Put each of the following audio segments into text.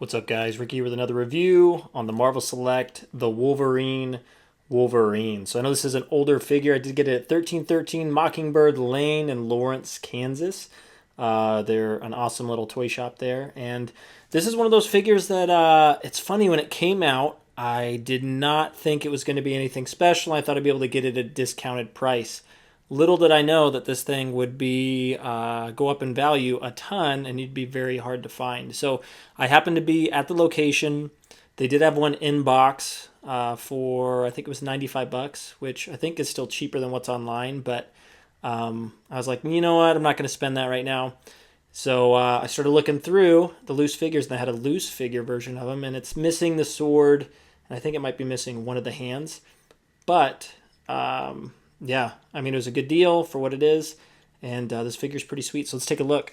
What's up, guys? Ricky with another review on the Marvel Select, the Wolverine. So I know this is an older figure. I did get it at 1313 Mockingbird Lane in Lawrence, Kansas. They're an awesome little toy shop there. And this is one of those figures that it's funny, when it came out, I did not think it was going to be anything special. I thought I'd be able to get it at a discounted price. Little did I know that this thing would be go up in value a ton, and it'd be very hard to find. So I happened to be at the location. They did have one in box for, I think it was $95, which I think is still cheaper than what's online. But I was like, you know what? I'm not going to spend that right now. So I started looking through the loose figures, and they had a loose figure version of them, and it's missing the sword, and I think it might be missing one of the hands. But yeah, I mean, it was a good deal for what it is, and this figure's pretty sweet. So let's take a look.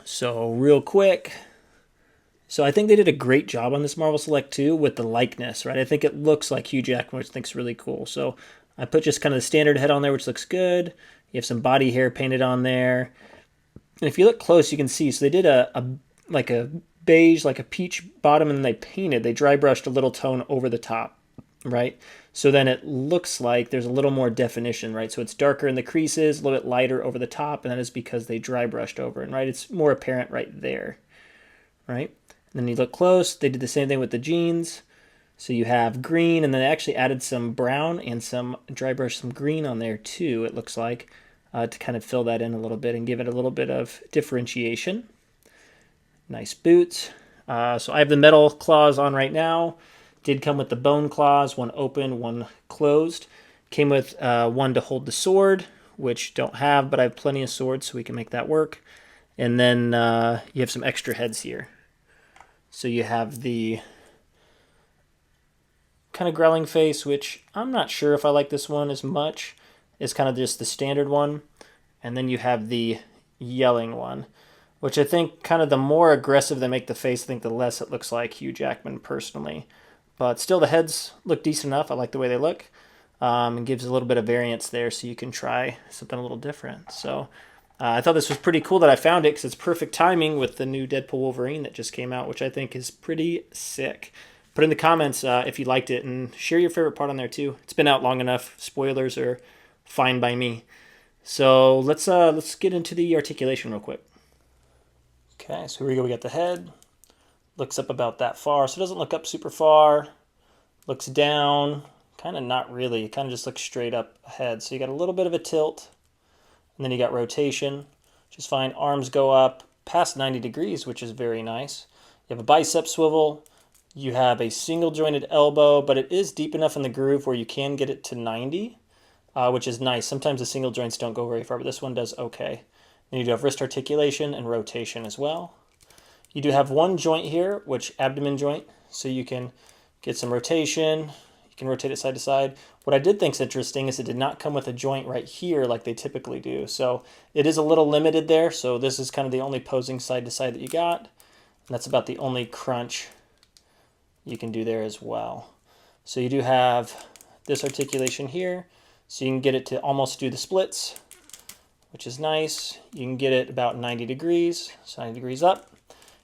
So real quick, so I think they did a great job on this Marvel Select 2 with the likeness, right? I think it looks like Hugh Jackman, which I think is really cool. So I put just kind of the standard head on there, which looks good. You have some body hair painted on there. And if you look close, you can see, so they did like a beige, like a peach bottom, and they dry brushed a little tone over the top, right? So then it looks like there's a little more definition, right? So it's darker in the creases, a little bit lighter over the top, and that is because they dry brushed over it, right? It's more apparent right there, right? And then you look close, they did the same thing with the jeans. So you have green, and then they actually added some brown and some dry brush, some green on there too, it looks like, to kind of fill that in a little bit and give it a little bit of differentiation. Nice boots. So I have the metal claws on right now. Did come with the bone claws, one open, one closed. Came with one to hold the sword, which don't have, but I have plenty of swords, so we can make that work. And then you have some extra heads here. So you have the kind of growling face, which I'm not sure if I like this one as much. It's kind of just the standard one. And then you have the yelling one, which I think kind of the more aggressive they make the face, I think the less it looks like Hugh Jackman personally. But still, the heads look decent enough. I like the way they look. It gives a little bit of variance there, so you can try something a little different. So I thought this was pretty cool that I found it, because it's perfect timing with the new Deadpool Wolverine that just came out, which I think is pretty sick. Put in the comments if you liked it, and share your favorite part on there too. It's been out long enough. Spoilers are fine by me. So let's get into the articulation real quick. Okay, so here we go. We got the head. Looks up about that far, so it doesn't look up super far. Looks down, kind of not really. It kind of just looks straight up ahead. So you got a little bit of a tilt, and then you got rotation, which is fine. Arms go up past 90 degrees, which is very nice. You have a bicep swivel. You have a single jointed elbow, but it is deep enough in the groove where you can get it to 90, which is nice. Sometimes the single joints don't go very far, but this one does okay. Then you do have wrist articulation and rotation as well. You do have one joint here, which abdomen joint, so you can get some rotation. You can rotate it side to side. What I did think is interesting is it did not come with a joint right here like they typically do. So it is a little limited there. So this is kind of the only posing side to side that you got. And that's about the only crunch you can do there as well. So you do have this articulation here. So you can get it to almost do the splits, which is nice. You can get it about 90 degrees, so 90 degrees up.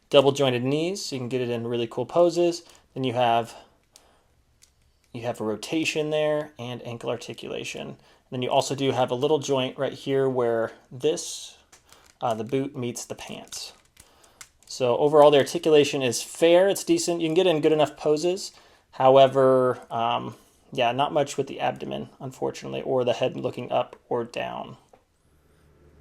Double jointed knees, so you can get it in really cool poses. Then you have a rotation there and ankle articulation. And then you also do have a little joint right here where this, the boot meets the pants. So overall, the articulation is fair. It's decent. You can get in good enough poses. However, yeah, not much with the abdomen, unfortunately, or the head looking up or down.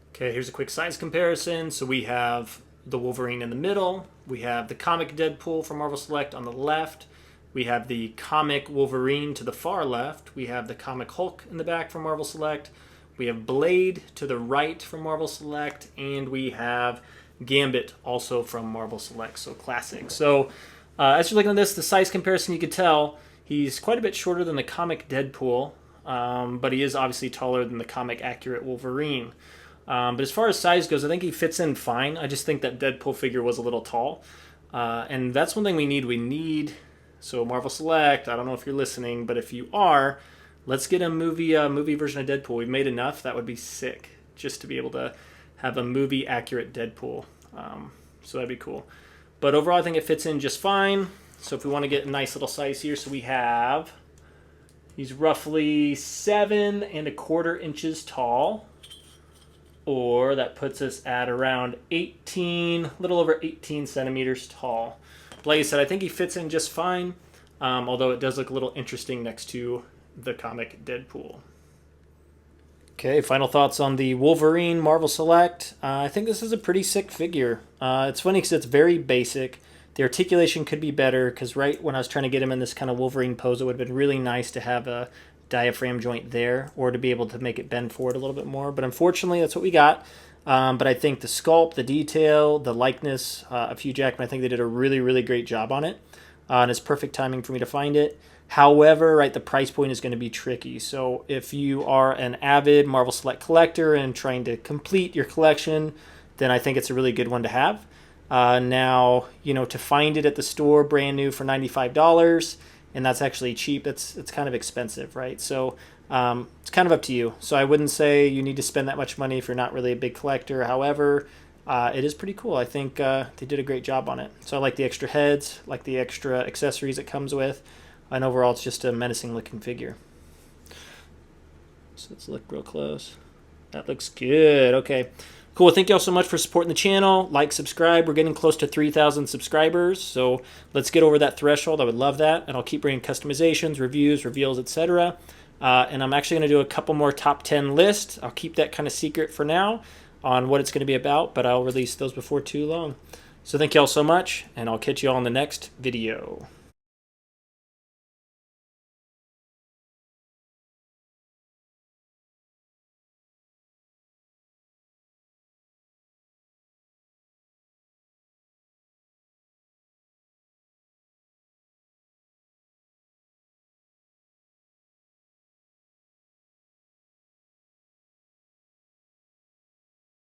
Okay, here's a quick size comparison. So we have the Wolverine in the middle. We have the comic Deadpool from Marvel Select on the left. We have the comic Wolverine to the far left. We have the comic Hulk in the back from Marvel Select. We have Blade to the right from Marvel Select. And we have Gambit also from Marvel Select, so classic. So as you're looking at this, the size comparison, you can tell he's quite a bit shorter than the comic Deadpool, but he is obviously taller than the comic accurate Wolverine. But as far as size goes, I think he fits in fine. I just think that Deadpool figure was a little tall. And that's one thing we need. So Marvel Select, I don't know if you're listening, but if you are, let's get a movie version of Deadpool. We've made enough. That would be sick, just to be able to have a movie accurate Deadpool. So that'd be cool. But overall, I think it fits in just fine. So if we want to get a nice little size here, so we have, he's roughly 7¼ inches tall, or that puts us at around 18, little over 18 centimeters tall. Like I said, I think he fits in just fine, although it does look a little interesting next to the comic Deadpool. Okay, final thoughts on the Wolverine Marvel Select. I think this is a pretty sick figure. It's funny because it's very basic. The articulation could be better because right when I was trying to get him in this kind of Wolverine pose, it would have been really nice to have a diaphragm joint there or to be able to make it bend forward a little bit more. But unfortunately, that's what we got. But I think the sculpt, the detail, the likeness of Hugh Jackman, I think they did a really, really great job on it. And it's perfect timing for me to find it. However, right, the price point is going to be tricky. So if you are an avid Marvel Select collector and trying to complete your collection, then I think it's a really good one to have. Now, you know, to find it at the store brand new for $95, and that's actually cheap, it's kind of expensive, right? So it's kind of up to you. So I wouldn't say you need to spend that much money if you're not really a big collector. However, it is pretty cool. I think they did a great job on it. So I like the extra heads, like the extra accessories it comes with. And overall, it's just a menacing looking figure. So let's look real close. That looks good. Okay, cool. Thank you all so much for supporting the channel. Like, subscribe. We're getting close to 3,000 subscribers. So let's get over that threshold. I would love that. And I'll keep bringing customizations, reviews, reveals, etc. And I'm actually going to do a couple more top 10 lists. I'll keep that kind of secret for now on what it's going to be about, but I'll release those before too long. So thank you all so much, and I'll catch you all in the next video.